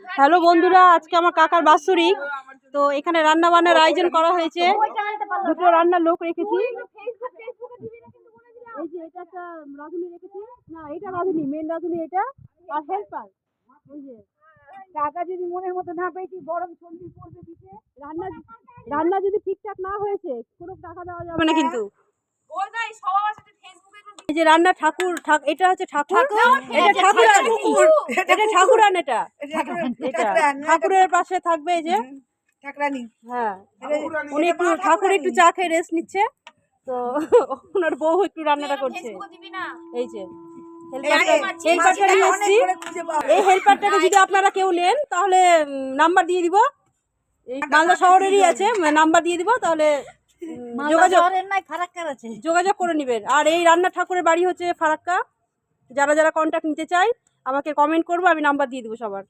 Hello বন্ধুরা, আজকে আমার কাকার বাৎসরিক, তো এখানে রান্না বান্নার আয়োজন করা হয়েছে। দুটো রান্নার লোক রেখেছি। এই যে এটা একটা রাঁধুনি রেখেছি, না এটা রাঁধুনি, মেন রাঁধুনি এটা, আর হেল্পার। ওই যে টাকা যদি মনের মতো না পেয়েছি বরং চল্লিশ পড়বে দিতে। রান্না রান্না যদি ঠিকঠাক না হয়েছে কোনো টাকা দেওয়া যাবে না কিন্তু। এই যে রান্না ঠাকুর, এটা হচ্ছে ঠাকুর, এটা ঠাকুরান, এটা ঠাকুরান, এটা ঠাকুরের পাশে থাকবে। এই যে ঠাকুরানি, হ্যাঁ, উনি একটু ঠাকুর একটু চা খেয়ে রেস্ট নিচ্ছে, তো ওনার বউ একটু রান্নাটা করছে। এই যে হেল্পারটা নিয়ে এসছি। এই হেল্পারটাকে যদি আপনারা কেউ নেন তাহলে নাম্বার দিয়ে দিব, এই মালদা শহরেরই আছে, নাম্বার দিয়ে দিব, তাহলে যোগাযোগ করে নেবেন। আর এই রান্না ঠাকুরের বাড়ি হচ্ছে ফারাক্কা। যারা যারা কন্ট্যাক্ট নিতে চাই আমাকে কমেন্ট করবো, আমি নাম্বার দিয়ে দেবো সবার।